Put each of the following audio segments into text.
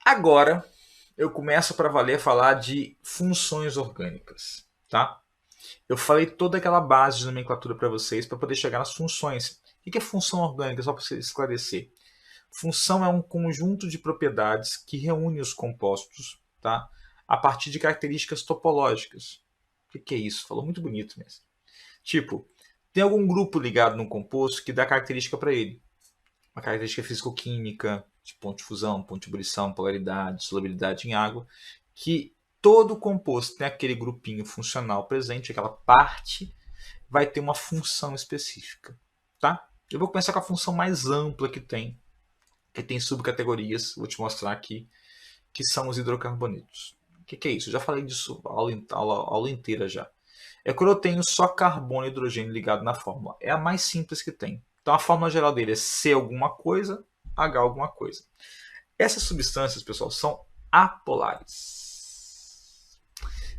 Agora eu começo para valer a falar de funções orgânicas, tá? Eu falei toda aquela base de nomenclatura para vocês para poder chegar nas funções. O que é função orgânica? Só para você esclarecer. Função é um conjunto de propriedades que reúne os compostos, tá? A partir de características topológicas. O que é isso? Falou muito bonito mesmo. Tipo, tem algum grupo ligado num composto que dá característica para ele. Uma característica físico-química, de ponto de fusão, ponto de ebulição, polaridade, solubilidade em água, que todo composto tem aquele grupinho funcional presente, aquela parte, vai ter uma função específica, tá? Eu vou começar com a função mais ampla que tem subcategorias, vou te mostrar aqui, que são os hidrocarbonetos. O que é isso? Eu já falei disso a aula inteira já. É quando eu tenho só carbono e hidrogênio ligado na fórmula. É a mais simples que tem. Então a fórmula geral dele é C alguma coisa, H alguma coisa. Essas substâncias, pessoal, são apolares.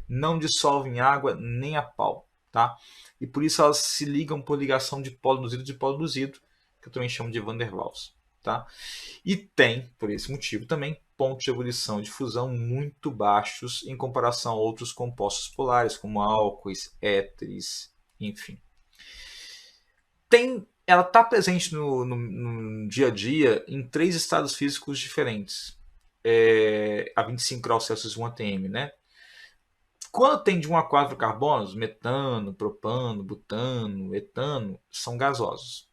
Não dissolvem água nem a pau, tá? E por isso elas se ligam por ligação de polo induzido de polo induzido, que eu também chamo de Van der Waals, tá? E tem, por esse motivo também, pontos de ebulição e de fusão muito baixos em comparação a outros compostos polares, como álcoois, éteres, enfim. Ela está presente no dia a dia em 3 estados físicos diferentes. A 25 graus Celsius 1 atm, né? Quando tem de 1 a 4 carbonos, metano, propano, butano, etano, são gasosos.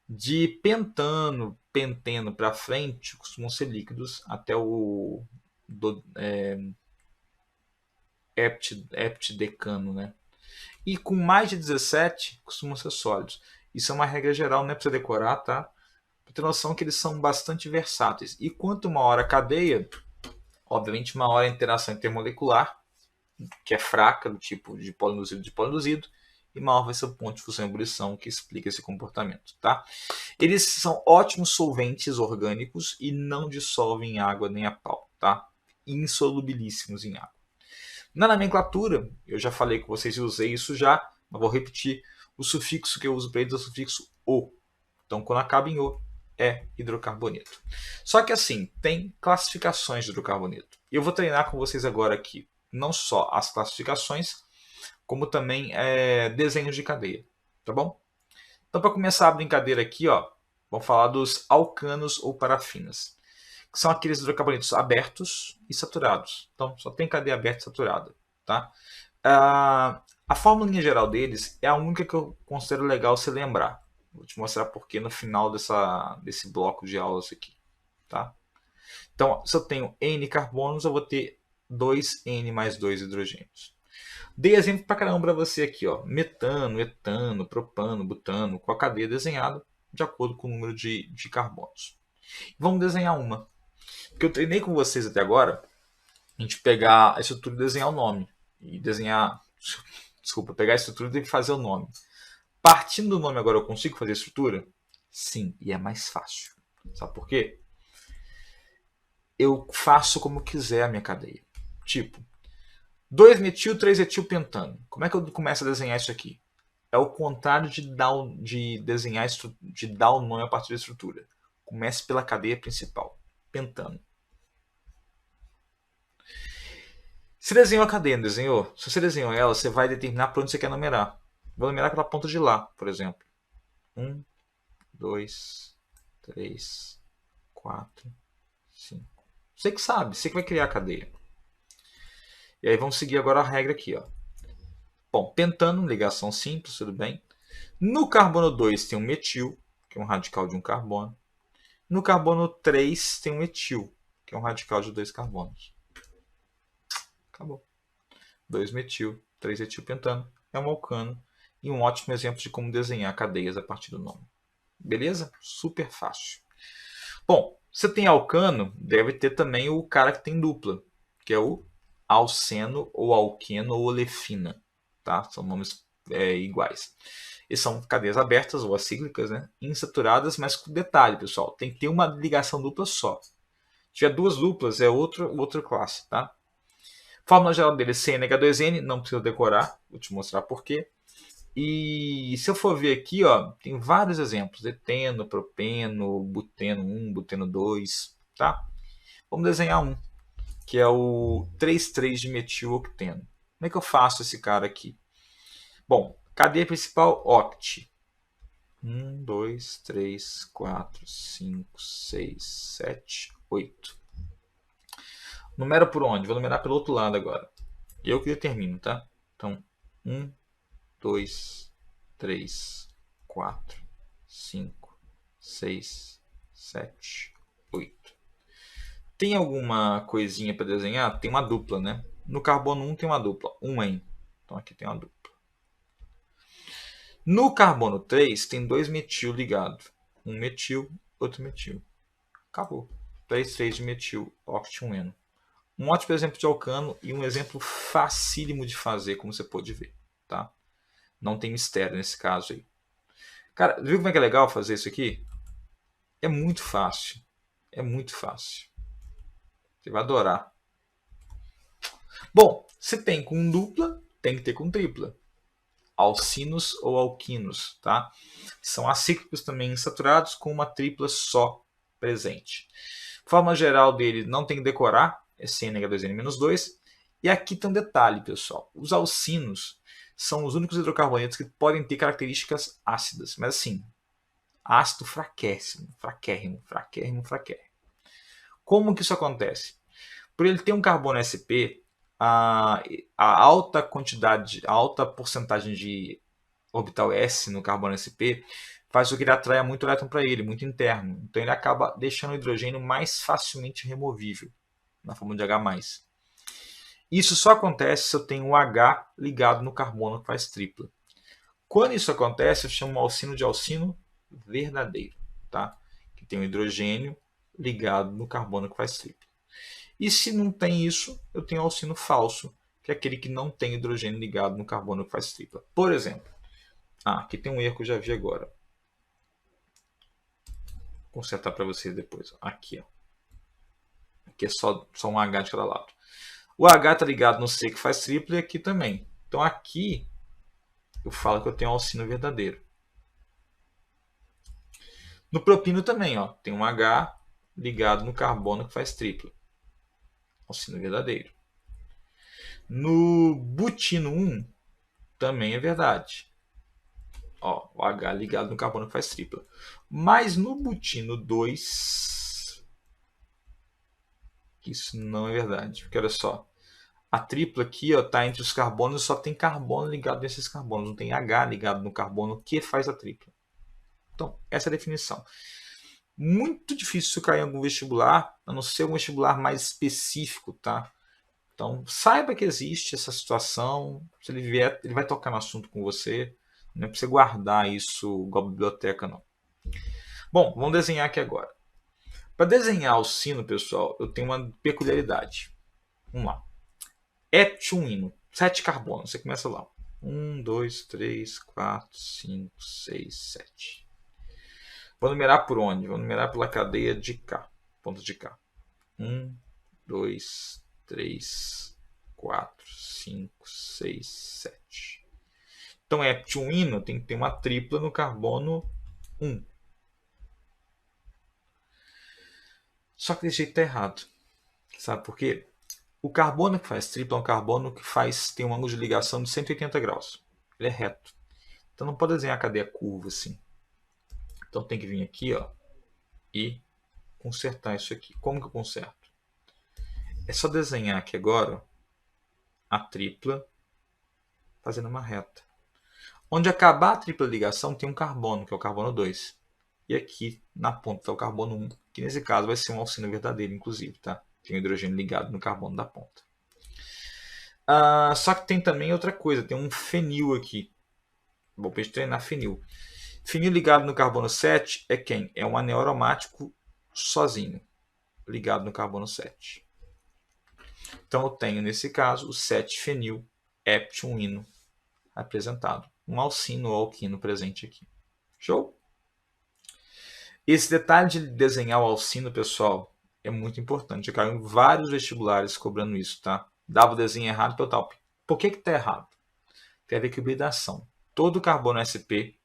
De pentano, penteno para frente, costumam ser líquidos até o heptidecano, né? E com mais de 17, costumam ser sólidos. Isso é uma regra geral, não é para você decorar, tá? Para ter noção que eles são bastante versáteis. E quanto maior a cadeia, obviamente maior a interação intermolecular, que é fraca, do tipo de polo-induzido, e maior vai ser o ponto de fusão e ebulição que explica esse comportamento, tá? Eles são ótimos solventes orgânicos e não dissolvem em água nem a pau, tá? Insolubilíssimos em água. Na nomenclatura, eu já falei com vocês e usei isso já, mas vou repetir. O sufixo que eu uso para eles é o sufixo "o". Então, quando acaba em "o", é hidrocarboneto. Só que assim, tem classificações de hidrocarboneto. Eu vou treinar com vocês agora aqui não só as classificações, como também desenhos de cadeia, tá bom? Então, para começar a brincadeira aqui, ó, vamos falar dos alcanos ou parafinas, que são aqueles hidrocarbonetos abertos e saturados. Então, só tem cadeia aberta e saturada, tá? A fórmula geral deles é a única que eu considero legal se lembrar. Vou te mostrar porquê no final desse bloco de aulas aqui, tá? Então, se eu tenho N carbonos, eu vou ter 2N mais 2 hidrogênios. Dei exemplo pra caramba para você aqui, ó. Metano, etano, propano, butano, com a cadeia desenhada de acordo com o número de carbonos. Vamos desenhar uma. Porque eu treinei com vocês até agora, a gente pegar a estrutura e desenhar o nome. E desenhar. Desculpa, pegar a estrutura e fazer o nome. Partindo do nome agora eu consigo fazer a estrutura? Sim, e é mais fácil. Sabe por quê? Eu faço como quiser a minha cadeia. Tipo, 2-metil, 3-etilpentano. Como é que eu começo a desenhar isso aqui? É o contrário de desenhar, de dar o nome a partir da estrutura. Comece pela cadeia principal, pentano. Se desenhou a cadeia, não desenhou? Se você desenhou ela, você vai determinar para onde você quer numerar. Vou numerar pela ponta de lá, por exemplo. 1, 2, 3, 4, 5. Você que sabe, você que vai criar a cadeia. E aí vamos seguir agora a regra aqui, ó. Bom, pentano, ligação simples, tudo bem. No carbono 2 tem um metil, que é um radical de um carbono. No carbono 3 tem um etil, que é um radical de 2 carbonos. Acabou. 2-metil, 3-etilpentano é um alcano e um ótimo exemplo de como desenhar cadeias a partir do nome. Beleza? Super fácil. Bom, se tem alcano, deve ter também o cara que tem dupla, que é o alceno ou alqueno ou olefina. Tá? São nomes iguais. E são cadeias abertas ou acíclicas, né? Insaturadas, mas com detalhe, pessoal, tem que ter uma ligação dupla só. Se tiver duas duplas, é outra classe, tá? Fórmula geral dele é CnH2n, não precisa decorar, vou te mostrar porquê. E se eu for ver aqui, ó, tem vários exemplos: eteno, propeno, buteno 1, buteno 2, tá? Vamos desenhar um, que é o 3,3 de metilocteno. Como é que eu faço esse cara aqui? Bom, cadeia principal, oct. 1, 2, 3, 4, 5, 6, 7, 8. Numera por onde? Vou numerar pelo outro lado agora. Eu que determino, tá? Então, 1, 2, 3, 4, 5, 6, 7, 8. Tem alguma coisinha para desenhar? Tem uma dupla, né? No carbono 1 tem uma dupla, 1N. Então aqui tem uma dupla. No carbono 3 tem dois metil ligados. Um metil, outro metil. Acabou. 3,3 de metil, oct 1N. Um ótimo exemplo de alcano e um exemplo facílimo de fazer, como você pode ver. Tá? Não tem mistério nesse caso aí. Cara, viu como é que é legal fazer isso aqui? É muito fácil. É muito fácil. Você vai adorar. Bom, se tem com dupla, tem que ter com tripla. Alcinos ou alquinos, tá? São acíclicos também insaturados com uma tripla só presente. Forma geral dele não tem que decorar, é CnH2n-2. E aqui tem um detalhe, pessoal. Os alcinos são os únicos hidrocarbonetos que podem ter características ácidas, mas assim, ácido fraquérrimo, fraquérrimo, fraquérrimo, fraquérrimo. Como que isso acontece? Por ele ter um carbono sp, a alta quantidade, a alta porcentagem de orbital s no carbono sp faz com que ele atraia muito elétron para ele, muito interno. Então ele acaba deixando o hidrogênio mais facilmente removível, na forma de H+. Isso só acontece se eu tenho o H ligado no carbono que faz tripla. Quando isso acontece, eu chamo o alcino de alcino verdadeiro, tá? Que tem o hidrogênio ligado no carbono que faz tripla. E se não tem isso, eu tenho o alcino falso, que é aquele que não tem hidrogênio ligado no carbono que faz tripla. Por exemplo, aqui tem um erro que eu já vi agora. Vou consertar para vocês depois. Aqui, ó. Aqui é só um H de cada lado. O H está ligado no C que faz tripla e aqui também. Então aqui eu falo que eu tenho um alcino verdadeiro. No propino também, ó, tem um H ligado no carbono que faz tripla. Alcino verdadeiro. No butino 1 também é verdade. Ó, o H ligado no carbono que faz tripla. Mas no butino 2, isso não é verdade. Porque olha só, a tripla aqui está entre os carbonos, só tem carbono ligado nesses carbonos. Não tem H ligado no carbono que faz a tripla. Então, essa é a definição. Muito difícil isso cair em algum vestibular, a não ser um vestibular mais específico, tá? Então, saiba que existe essa situação. Se ele vier, ele vai tocar no assunto com você. Não é para você guardar isso igual a biblioteca, não. Bom, vamos desenhar aqui agora. Para desenhar o sino, pessoal, eu tenho uma peculiaridade. Vamos lá. Heptionino, 7 carbonos. Você começa lá. 1, 2, 3, 4, 5, 6, 7. Vou numerar por onde? Vou numerar pela cadeia de K. Ponto de K. 1, 2, 3, 4, 5, 6, 7. Então, heptionino tem que ter uma tripla no carbono 1. Só que desse jeito está errado. Sabe por quê? O carbono que faz tripla é um carbono que tem um ângulo de ligação de 180 graus. Ele é reto. Então não pode desenhar a cadeia curva assim. Então tem que vir aqui, ó, e consertar isso aqui. Como que eu conserto? É só desenhar aqui agora a tripla fazendo uma reta. Onde acabar a tripla ligação tem um carbono, que é o carbono 2. E aqui na ponta está o carbono 1, que nesse caso vai ser um alcino verdadeiro, inclusive, tá? Tem o hidrogênio ligado no carbono da ponta. Só que tem também outra coisa, tem um fenil aqui. Vou treinar fenil. Fenil ligado no carbono 7 é quem? É um anel aromático sozinho, ligado no carbono 7. Então eu tenho, nesse caso, o 7-fenil heptionino apresentado. Um alcino ou alquino presente aqui. Show? Esse detalhe de desenhar o alcino, pessoal, é muito importante. Já caiu em vários vestibulares cobrando isso, tá? Dava o desenho errado total. Por que está errado? Tem a ver com hibridação. Todo carbono sp,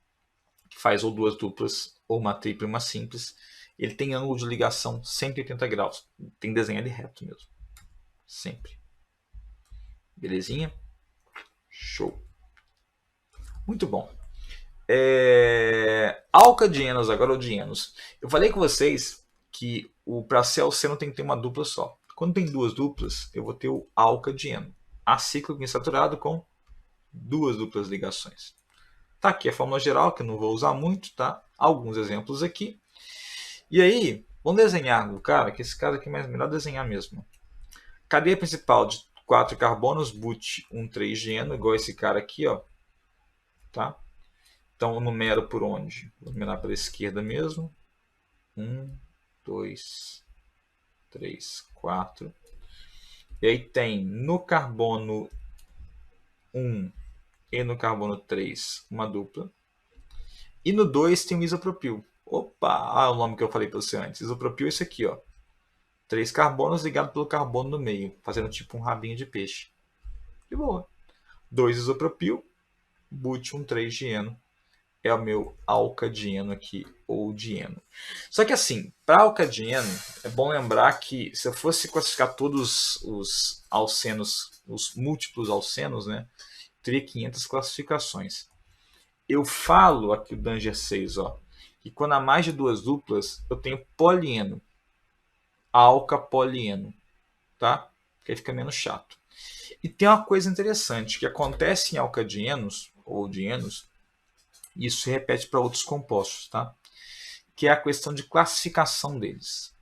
que faz ou duas duplas, ou uma tripla e uma simples, ele tem ângulo de ligação 180 graus. Tem que desenhar ele reto mesmo. Sempre. Belezinha? Show. Muito bom. Alcadienos, agora o dienos. Eu falei com vocês que para ser alceno tem que ter uma dupla só. Quando tem duas duplas, eu vou ter o alcadieno. Acíclico insaturado com duas duplas ligações. Tá aqui a fórmula geral, que eu não vou usar muito, tá? Alguns exemplos aqui. E aí, vamos desenhar o cara, que esse cara aqui é melhor desenhar mesmo. Cadeia principal de 4 carbonos, but 1,3-geno, igual esse cara aqui, ó. Tá? Então, eu numero por onde? Vou numerar pela esquerda mesmo. 1, 2, 3, 4. E aí tem no carbono 1 e no carbono 3 uma dupla. E no 2 tem o isopropil. Opa! O nome que eu falei para você antes. Isopropil é esse aqui, ó. 3 carbonos ligados pelo carbono no meio, fazendo tipo um rabinho de peixe. De boa. 2 isopropil, but 1,3-dieno. É o meu alcadieno aqui, ou dieno. Só que assim, para alcadieno, é bom lembrar que se eu fosse classificar todos os alcenos, os múltiplos alcenos, né, teria 500 classificações. Eu falo aqui o Danger 6, ó, que quando há mais de duas duplas, eu tenho polieno, alcapolieno, tá? Que aí fica menos chato. E tem uma coisa interessante que acontece em alcadienos, ou dienos, e isso se repete para outros compostos, tá? Que é a questão de classificação deles.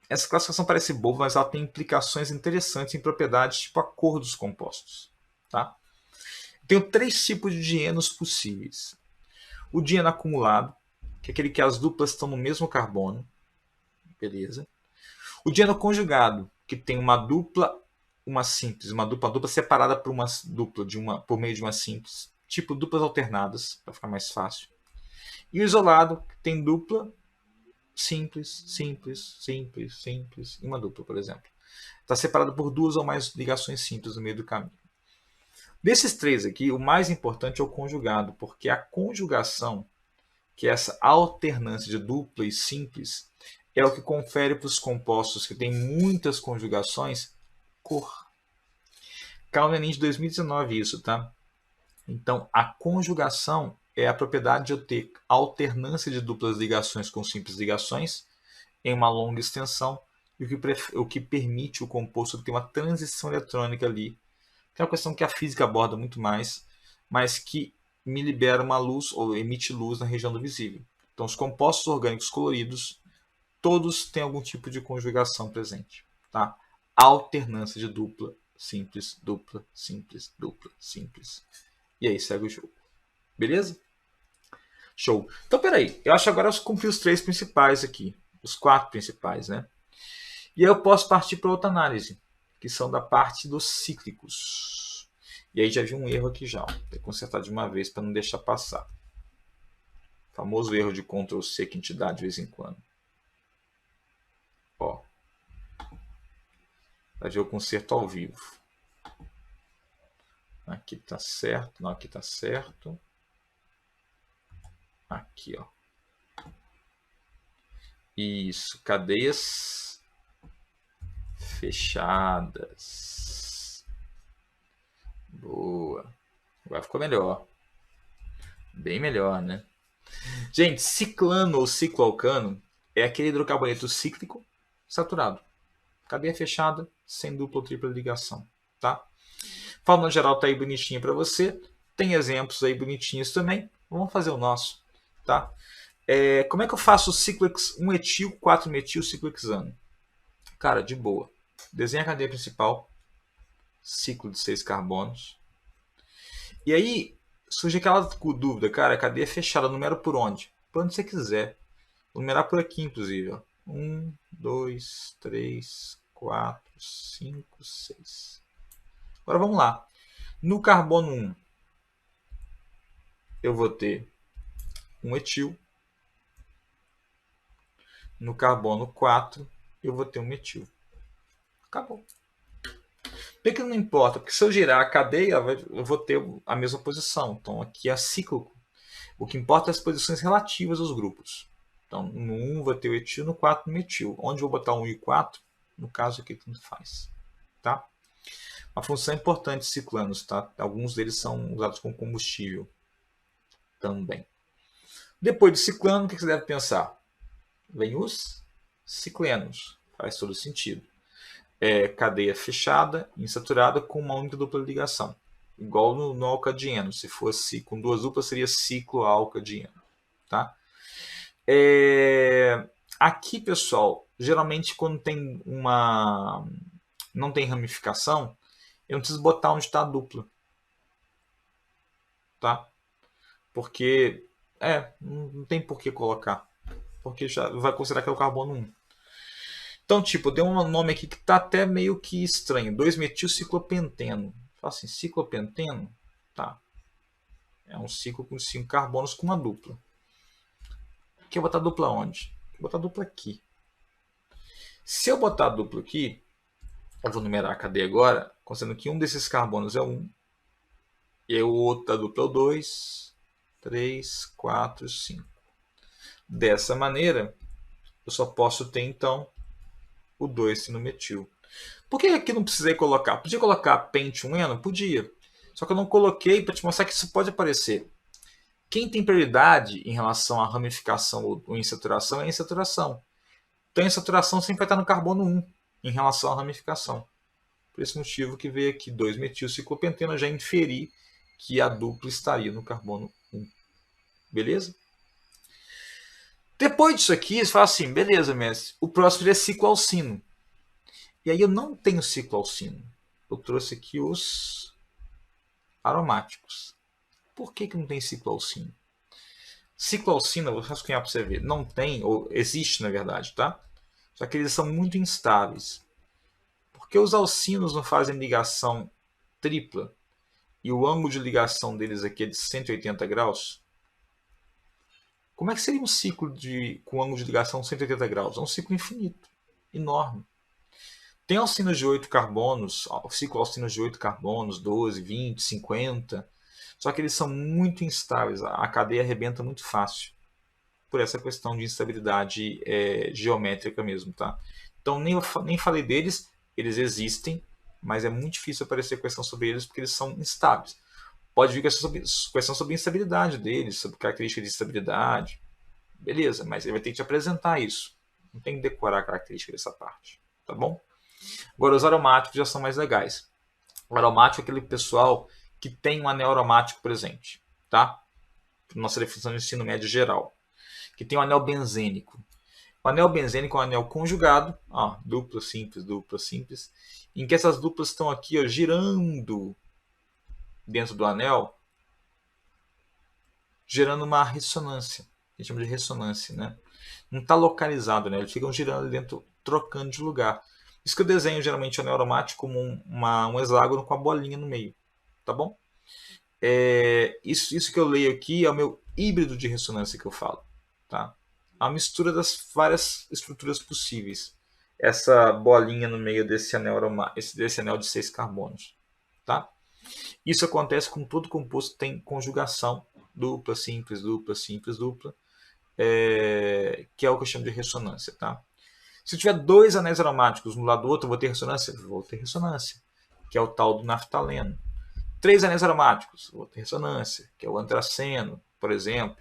Essa classificação parece boba, mas ela tem implicações interessantes em propriedades tipo a cor dos compostos. Tá? Tenho 3 tipos de dienos possíveis. O dieno acumulado, que é aquele que as duplas estão no mesmo carbono. Beleza. O dieno conjugado, que tem uma dupla, uma simples, uma dupla separada por uma dupla por meio de uma simples. Tipo duplas alternadas, para ficar mais fácil. E o isolado, que tem dupla, simples, simples, simples, simples, e uma dupla, por exemplo. Está separado por duas ou mais ligações simples no meio do caminho. Desses 3 aqui, o mais importante é o conjugado, porque a conjugação, que é essa alternância de dupla e simples, é o que confere para os compostos que têm muitas conjugações, cor. Caiu no Enem de 2019 isso, tá? Então, a conjugação é a propriedade de eu ter alternância de duplas ligações com simples ligações em uma longa extensão, o que permite o composto ter uma transição eletrônica ali, que é uma questão que a física aborda muito mais, mas que me libera uma luz ou emite luz na região do visível. Então, os compostos orgânicos coloridos, todos têm algum tipo de conjugação presente. Tá? Alternância de dupla, simples, dupla, simples, dupla, simples. E aí segue o jogo. Beleza? Show. Então, peraí. Eu acho que agora eu cumpri os 3 principais aqui. Os 4 principais, né? E aí eu posso partir para outra análise, que são da parte dos cíclicos. E aí já vi um erro aqui já. Vou ter que consertar de uma vez para não deixar passar. O famoso erro de Ctrl C que a gente dá de vez em quando. Ó. Vai ver o conserto ao vivo. Aqui tá certo. Não, aqui tá certo. Aqui, ó. Isso. Cadeias fechadas. Boa. Agora ficou melhor. Bem melhor, né? Gente, ciclano ou cicloalcano é aquele hidrocarboneto cíclico saturado. Cadeia fechada, sem dupla ou tripla ligação. Tá? Fórmula geral tá aí bonitinha para você. Tem exemplos aí bonitinhos também. Vamos fazer o nosso. Tá? Como é que eu faço o ciclo 1 etil, 4 metil, ciclohexano? Cara, de boa. Desenha a cadeia principal. Ciclo de 6 carbonos. E aí, surge aquela dúvida, cara, cadeia fechada, numero por onde? Por onde você quiser. Vou numerar por aqui, inclusive. Ó. 1, 2, 3, 4, 5, 6. Agora vamos lá. No carbono 1, eu vou ter um etil. No carbono 4, eu vou ter um metil. Acabou. Por que não importa? Porque se eu girar a cadeia, eu vou ter a mesma posição. Então aqui é cíclico. O que importa é as posições relativas dos grupos. Então, no 1 vai ter o etil, no 4 o metil. Onde eu vou botar 1 e 4, no caso aqui, tanto faz. Tá? Uma função importante de ciclanos, tá? Alguns deles são usados como combustível também. Depois de ciclano, o que você deve pensar? Vem os ciclenos. Faz todo sentido. Cadeia fechada, insaturada, com uma única dupla ligação. Igual no alcadieno. Se fosse com duas duplas, seria cicloalcadieno. Tá? Aqui, pessoal, geralmente quando tem não tem ramificação, eu não preciso botar onde está a dupla. Tá? Porque não tem por que colocar. Porque já vai considerar que é o carbono 1. Então, tipo, deu um nome aqui que está até meio que estranho. 2-metilciclopenteno. Fala assim, ciclopenteno? Tá. É um ciclo com 5 carbonos com uma dupla. Quer botar dupla onde? Vou botar dupla aqui. Se eu botar a dupla aqui, eu vou numerar a cadeia agora, considerando que um desses carbonos é 1, e o outro da dupla é o 2, 3, 4, 5. Dessa maneira, eu só posso ter, então, o 2-sinometil. Por que aqui não precisei colocar? Podia colocar pente 1N? Podia. Só que eu não coloquei para te mostrar que isso pode aparecer. Quem tem prioridade em relação à ramificação ou insaturação é a insaturação. Então a insaturação sempre vai estar no carbono 1 em relação à ramificação. Por esse motivo que veio aqui 2-metilciclopenteno, eu já inferi que a dupla estaria no carbono 1. Beleza? Depois disso aqui, você fala assim, beleza, mestre, o próximo é cicloalcino. E aí eu não tenho cicloalcino. Eu trouxe aqui os aromáticos. Por que não tem cicloalcino? Cicloalcina, vou rascunhar para você ver, não tem, ou existe na verdade, tá? Só que eles são muito instáveis. Porque os alcinos não fazem ligação tripla e o ângulo de ligação deles aqui é de 180 graus? Como é que seria um ciclo com ângulo de ligação de 180 graus? É um ciclo infinito, enorme. Tem alcinos de 8 carbonos, cicloalcinos de 8 carbonos, 12, 20, 50, só que eles são muito instáveis, a cadeia arrebenta muito fácil, por essa questão de instabilidade geométrica mesmo. Tá? Então nem falei deles, eles existem, mas é muito difícil aparecer questão sobre eles porque eles são instáveis. Pode vir questão sobre instabilidade deles, sobre características de estabilidade. Beleza, mas ele vai ter que te apresentar isso. Não tem que decorar a característica dessa parte. Tá bom? Agora, os aromáticos já são mais legais. O aromático é aquele pessoal que tem um anel aromático presente. Tá? Nossa definição de ensino médio geral. Que tem um anel benzênico. O anel benzênico é um anel conjugado, dupla simples, em que essas duplas estão aqui girando dentro do anel, gerando uma ressonância. A gente chama de ressonância, né? Não está localizado, né? Eles ficam girando ali dentro, trocando de lugar. Isso que eu desenho geralmente o anel aromático como um hexágono com a bolinha no meio, tá bom? Isso que eu leio aqui é o meu híbrido de ressonância que eu falo, tá? A mistura das várias estruturas possíveis. Essa bolinha no meio desse anel de 6 carbonos, tá? Isso acontece com todo composto que tem conjugação dupla, simples, que é o que eu chamo de ressonância, tá? Se eu tiver 2 anéis aromáticos um do lado do outro, eu vou ter ressonância? Vou ter ressonância, que é o tal do naftaleno. 3 anéis aromáticos, vou ter ressonância, que é o antraceno, por exemplo.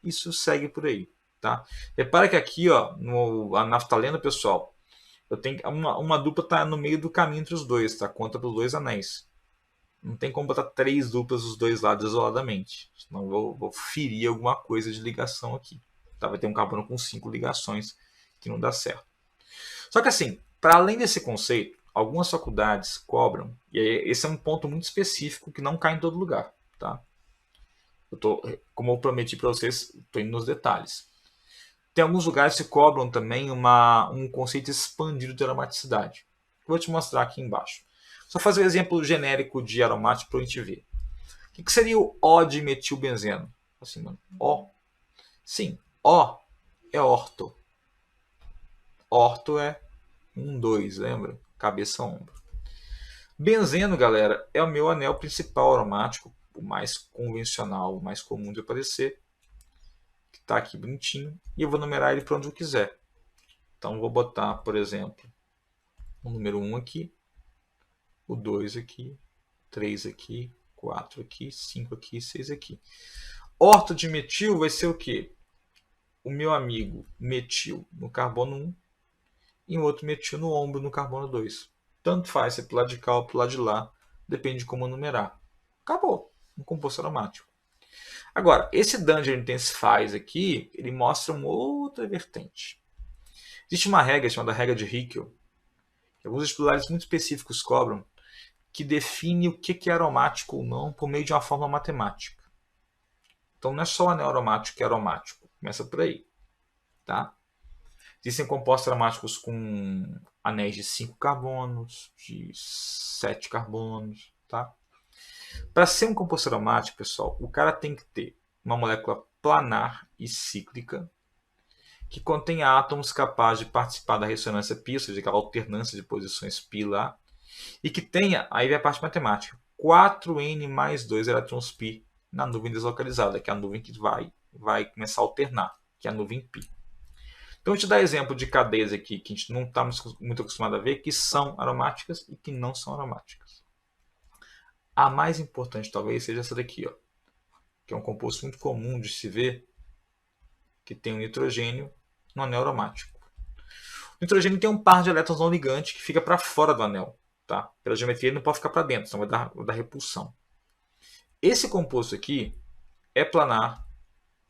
Isso segue por aí, tá? Repara que aqui, no naftaleno, pessoal, eu tenho uma dupla tá no meio do caminho entre os dois, tá? Conta pelos 2 anéis. Não tem como botar 3 duplas dos dois lados isoladamente, senão vou ferir alguma coisa de ligação aqui. Tá? Vai ter um carbono com 5 ligações que não dá certo. Só que assim, para além desse conceito, algumas faculdades cobram, e esse é um ponto muito específico que não cai em todo lugar, tá? Como eu prometi para vocês, estou indo nos detalhes. Tem alguns lugares que cobram também um conceito expandido de aromaticidade. Vou te mostrar aqui embaixo. Só fazer um exemplo genérico de aromático para a gente ver. O que seria o O de metilbenzeno? Assim, mano. O. Sim, O é orto. Orto é 1, 2, lembra? Cabeça, ombro. Benzeno, galera, é o meu anel principal aromático, o mais convencional, o mais comum de aparecer. que está aqui bonitinho, e eu vou numerar ele para onde eu quiser. Então, vou botar, por exemplo, o número 1 aqui, o 2 aqui, 3 aqui, 4 aqui, 5 aqui, 6 aqui. Orto de metil vai ser o quê? O meu amigo metil no carbono 1 e o outro metil no ombro no carbono 2. Tanto faz se é para o lado de cá ou para o lado de lá, depende de como numerar. Acabou, um composto aromático. Agora, esse Danger Intensifies aqui, ele mostra uma outra vertente. Existe uma regra chamada regra de Hickel, que alguns vestibulares muito específicos cobram, que define o que é aromático ou não por meio de uma fórmula matemática. Então, não é só o anel aromático que é aromático. Começa por aí. Tá? Existem compostos aromáticos com anéis de 5 carbonos, de 7 carbonos. Tá? Para ser um composto aromático, pessoal, o cara tem que ter uma molécula planar e cíclica que contém átomos capazes de participar da ressonância π, ou seja, aquela alternância de posições π lá, e que tenha, aí vem a parte matemática, 4n mais 2 elétrons π na nuvem deslocalizada, que é a nuvem que vai começar a alternar, que é a nuvem π. Então, eu te dar exemplo de cadeias aqui que a gente não está muito acostumado a ver, que são aromáticas e que não são aromáticas. A mais importante talvez seja essa daqui, ó, que é um composto muito comum de se ver, que tem um nitrogênio no anel aromático. O nitrogênio tem um par de elétrons não ligantes que fica para fora do anel. Tá? Pela geometria ele não pode ficar para dentro, senão vai dar repulsão. Esse composto aqui é planar,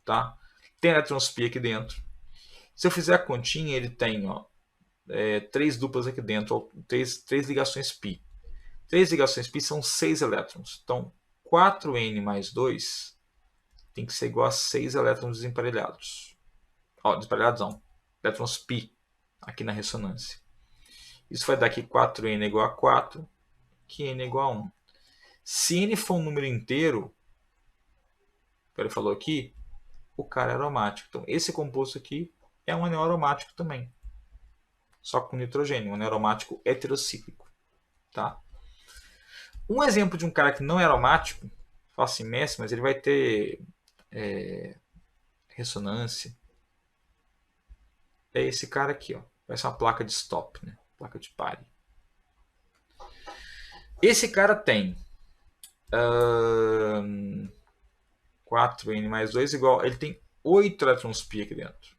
tá? Tem elétrons π aqui dentro. Se eu fizer a continha, ele tem 3 duplas aqui dentro, 3 ligações π. 3 ligações π são 6 elétrons. Então, 4n mais 2 tem que ser igual a 6 elétrons desemparelhados. Desemparelhados não, elétrons π aqui na ressonância. Isso vai dar aqui 4n é igual a 4, que n é igual a 1. Se n for um número inteiro, que ele falou aqui, o cara é aromático. Então, esse composto aqui é um anel aromático também. Só com nitrogênio, um anel aromático heterocíclico. Tá? Um exemplo de um cara que não é aromático, faço assim, mas ele vai ter ressonância. É esse cara aqui, ó. Vai ser uma placa de stop, né? Placa de pare. Esse cara tem 4n mais 2 igual. Ele tem 8 elétrons π aqui dentro.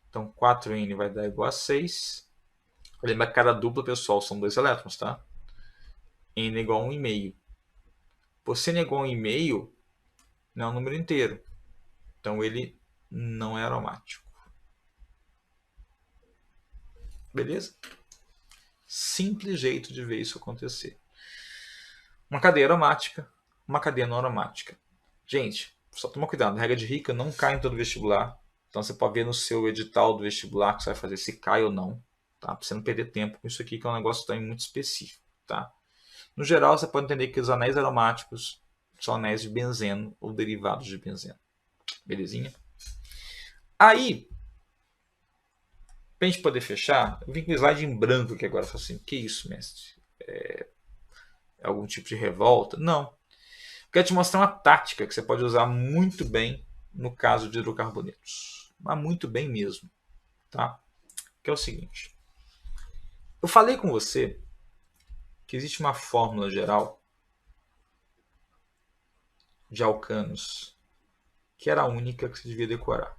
Então 4n vai dar igual a 6. Lembra que cada dupla, pessoal, são 2 elétrons, tá? N é igual a 1,5. Por ser n é igual a 1,5, não é um número inteiro. Então ele não é aromático. Beleza? Simples jeito de ver isso acontecer. Uma cadeia aromática, uma cadeia não aromática. Gente, só toma cuidado. A regra de Hickel não cai em todo vestibular. Então você pode ver no seu edital do vestibular que você vai fazer se cai ou não. Tá? Para você não perder tempo com isso aqui, que é um negócio também muito específico. Tá? No geral, você pode entender que os anéis aromáticos são anéis de benzeno ou derivados de benzeno. Belezinha? Aí, para a gente poder fechar, eu vim com um slide em branco aqui agora. Falei assim, que isso, mestre? É algum tipo de revolta? Não. Quero te mostrar uma tática que você pode usar muito bem no caso de hidrocarbonetos. Mas muito bem mesmo. Tá? Que é o seguinte. Eu falei com você que existe uma fórmula geral de alcanos que era a única que você devia decorar.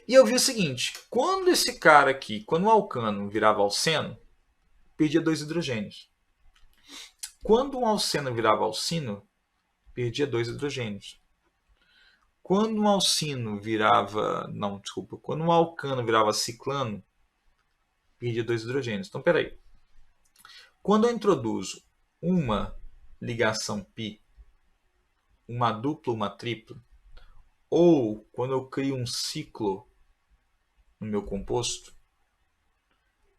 E eu vi o seguinte, quando esse cara aqui, quando o alcano virava alceno, perdia 2 hidrogênios. Quando um alceno virava alcino, perdia 2 hidrogênios. Quando um alcino virava, não, desculpa, quando um alcano virava ciclano, perdia 2 hidrogênios. Então, peraí. Quando eu introduzo uma ligação π, uma dupla, uma tripla, ou quando eu crio um ciclo no meu composto,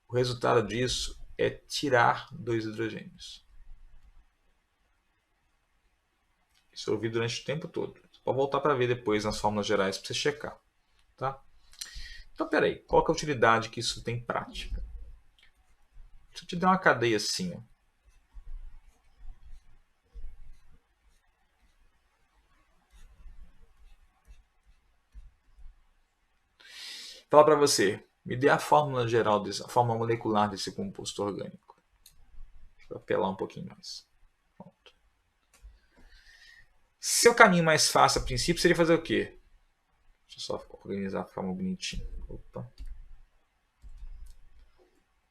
o resultado disso é tirar 2 hidrogênios. Isso eu ouvi durante o tempo todo. Você pode voltar para ver depois nas fórmulas gerais para você checar. Tá? Então, peraí, qual que é a utilidade que isso tem prática? Se eu te der uma cadeia assim, ó, Fala para você, me dê a fórmula geral, a fórmula molecular desse composto orgânico. Deixa eu apelar um pouquinho mais. Pronto. Seu caminho mais fácil, a princípio, seria fazer o quê? Deixa eu só organizar, ficar mais bonitinho. Opa.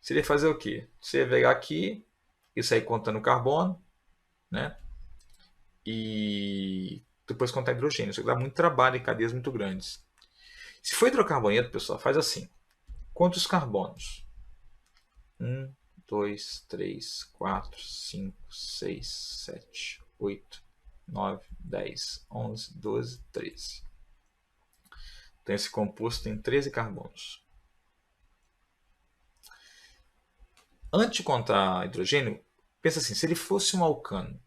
Seria fazer o quê? Você ia pegar aqui e sair contando carbono, né? E depois contar hidrogênio. Isso dá muito trabalho em cadeias muito grandes. Se for hidrocarboneto, pessoal, faz assim. Quantos carbonos? 1, 2, 3, 4, 5, 6, 7, 8, 9, 10, 11, 12, 13. Então esse composto tem 13 carbonos. Antes de contar hidrogênio, pensa assim, se ele fosse um alcano,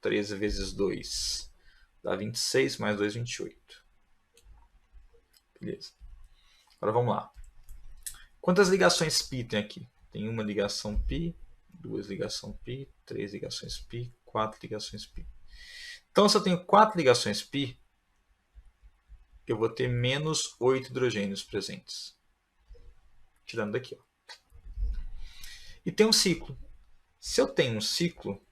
13 vezes 2 dá 26, mais 2, 28. Beleza. Agora vamos lá. Quantas ligações π tem aqui? Tem uma ligação π, duas ligações π, três ligações π, quatro ligações π. Então, se eu tenho 4 ligações π, eu vou ter menos 8 hidrogênios presentes. Tirando daqui. Ó. E tem um ciclo. Se eu tenho um ciclo,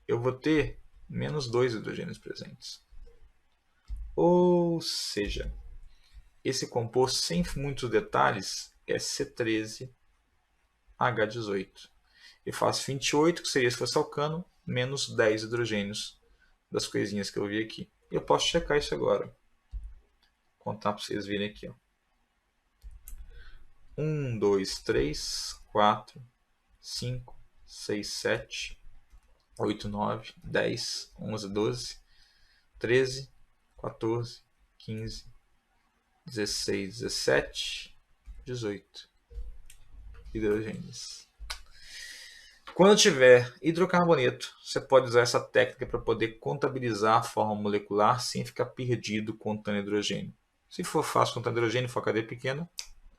eu vou ter menos 2 hidrogênios presentes. Ou seja, esse composto, sem muitos detalhes, é C13H18. Eu faço 28, que seria se fosse alcano, menos 10 hidrogênios das coisinhas que eu vi aqui. Eu posso checar isso agora. Vou contar para vocês verem aqui. Ó. 1, 2, 3, 4, 5, 6, 7, 8, 9, 10, 11, 12, 13, 14, 15, 16, 17, 18 hidrogênios. Quando tiver hidrocarboneto, você pode usar essa técnica para poder contabilizar a forma molecular sem ficar perdido contando hidrogênio. Se for fácil contar hidrogênio e for cadeia pequena,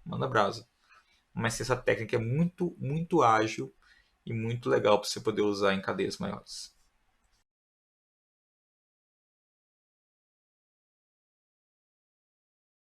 manda brasa. Mas essa técnica é muito ágil e muito legal para você poder usar em cadeias maiores.